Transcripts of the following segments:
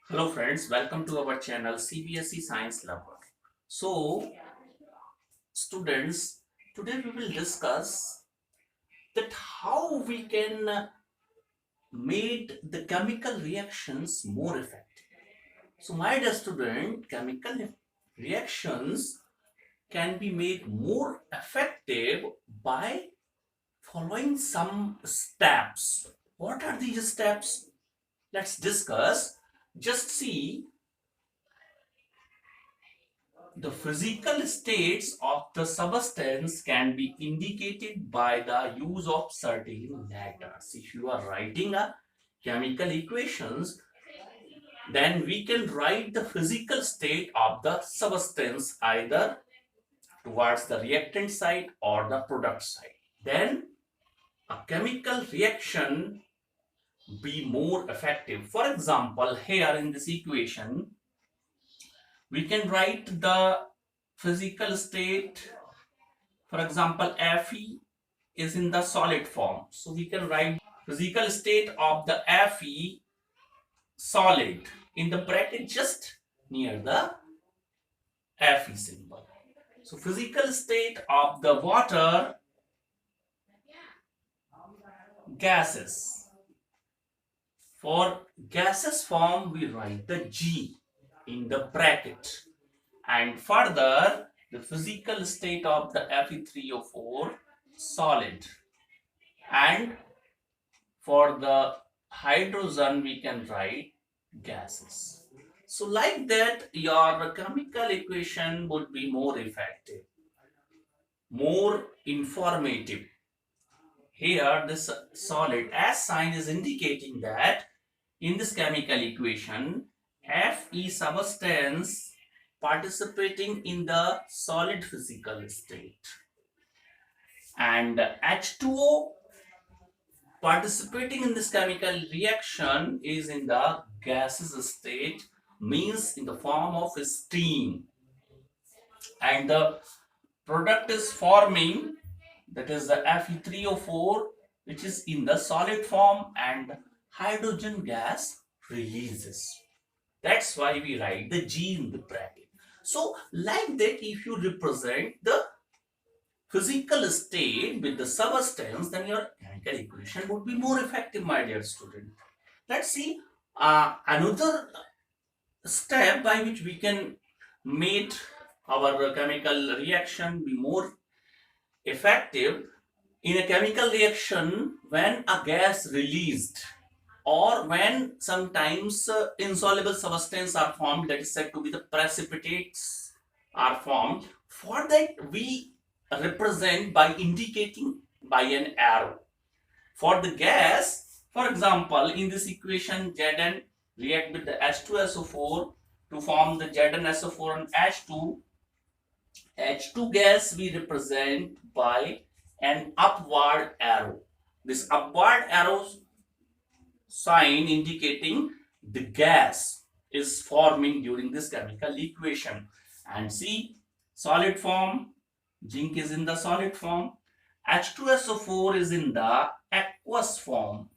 Hello friends, welcome to our channel CBSE Science Lover. So students, today we will discuss that how we can make the chemical reactions more effective. So my dear student, chemical reactions can be made more effective by following some steps. What are these steps? Let's discuss. Just see. The physical states of the substance can be indicated by the use of certain letters. If you are writing a chemical equations, then we can write the physical state of the substance either towards the reactant side or the product side. Then a chemical reaction be more effective. For example, here in this equation, we can write the physical state. For example, Fe is in the solid form. So we can write physical state of the Fe solid in the bracket just near the Fe symbol. So physical state of the water gases. For gases form, we write the G in the bracket. And further, the physical state of the Fe3O4 solid. And for the hydrogen, we can write gases. So like that, your chemical equation would be more effective, more informative. Here, this solid S sign is indicating that in this chemical equation, Fe substance participating in the solid physical state and H2O participating in this chemical reaction is in the gaseous state, means in the form of steam, and the product is forming, that is the Fe3O4, which is in the solid form, and hydrogen gas releases. That's why we write the G in the bracket. So like that, if you represent the physical state with the substance, then your chemical equation would be more effective, my dear student. Let's see another step by which we can make our chemical reaction be more effective. In a chemical reaction, when a gas released or when sometimes insoluble substance are formed, that is said to be the precipitates are formed, for that we represent by indicating by an arrow. For the gas, for example, in this equation, Zn react with the H2SO4 to form the Zn-SO4 and H2. H2 gas we represent by an upward arrow. This upward arrow sign indicating the gas is forming during this chemical equation. And see, solid form, zinc is in the solid form, H2SO4 is in the aqueous form.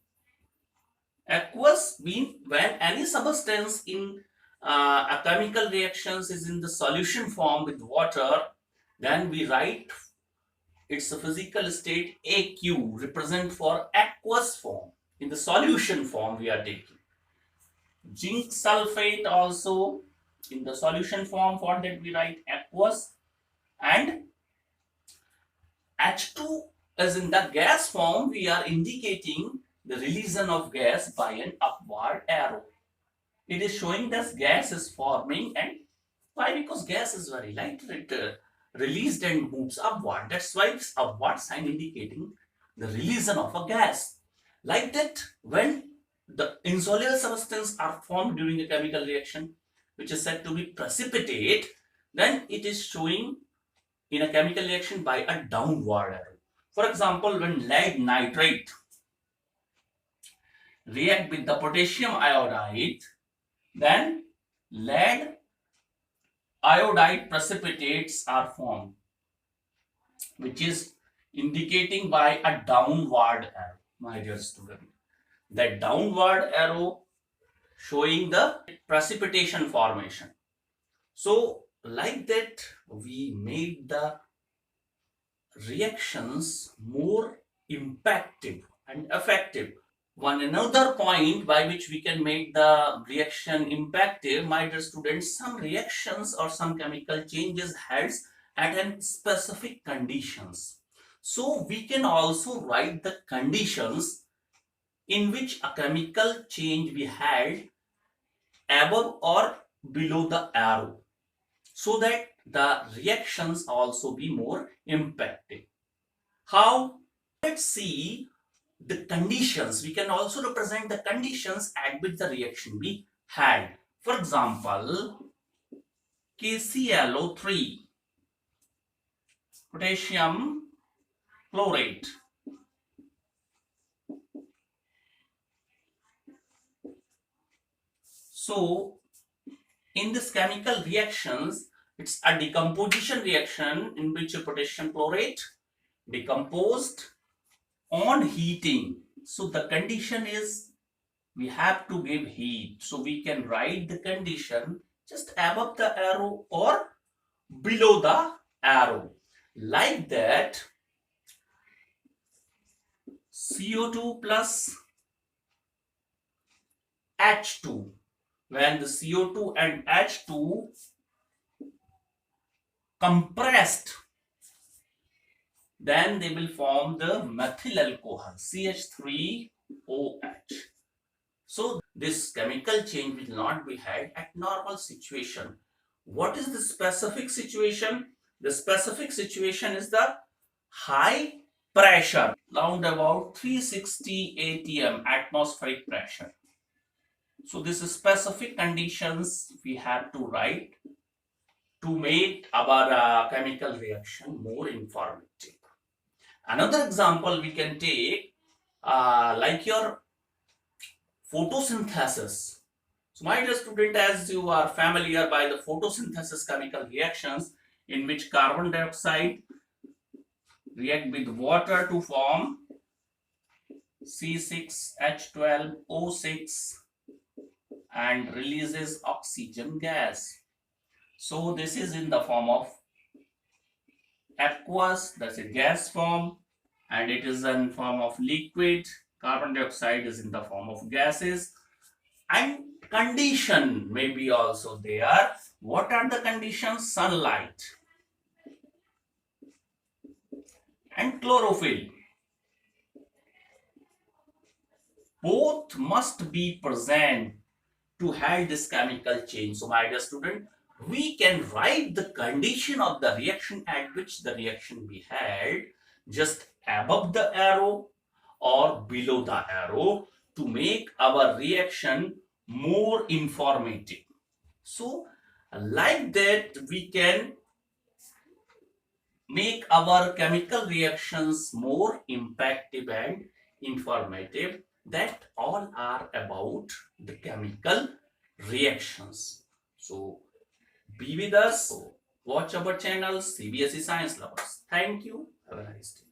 Aqueous means when any substance in a chemical reactions is in the solution form with water, then we write its physical state AQ, represent for aqueous form. In the solution form we are taking. Zinc sulfate also in the solution form, for that we write aqueous, and H2 is in the gas form, we are indicating the release of gas by an upward arrow. It is showing that gas is forming, and why? Because gas is very light, it released and moves upward. That's why it's upward sign indicating the release of a gas. Like that, when the insoluble substance are formed during a chemical reaction, which is said to be precipitate, then it is showing in a chemical reaction by a downward arrow. For example, when lead nitrate react with the potassium iodide, then lead iodide precipitates are formed, which is indicating by a downward arrow, my dear student. That downward arrow showing the precipitation formation. So like that, we made the reactions more impactful and effective. One another point by which we can make the reaction impactive, my dear students, some reactions or some chemical changes has at an specific conditions. So we can also write the conditions in which a chemical change we had above or below the arrow, so that the reactions also be more impactive. How? Let's see the conditions. We can also represent the conditions at which the reaction be had. For example, KClO3, potassium chlorate. So in this chemical reactions, it's a decomposition reaction in which a potassium chlorate decomposed on heating. So the condition is we have to give heat. So we can write the condition just above the arrow or below the arrow. Like that, CO2 plus H2. When the CO2 and H2 compressed, then they will form the methyl alcohol CH3OH. So this chemical change will not be had at normal situation. What is the specific situation? The specific situation is the high pressure, around about 360 atm atmospheric pressure. So this is specific conditions we have to write to make our chemical reaction more informative. Another example we can take, like your photosynthesis. So my dear student, as you are familiar by the photosynthesis chemical reactions in which carbon dioxide react with water to form C6H12O6 and releases oxygen gas. So this is in the form of aqueous, that's a gas form, and it is in form of liquid. Carbon dioxide is in the form of gases, and condition may be also there. What are the conditions? Sunlight and chlorophyll, both must be present to have this chemical change. So my dear student, we can write the condition of the reaction at which the reaction be had just above the arrow or below the arrow to make our reaction more informative. So like that, we can make our chemical reactions more impactive and informative. That all are about the chemical reactions. So be with us. Watch our channel CBSE Science Lovers. Thank you. Have a nice day.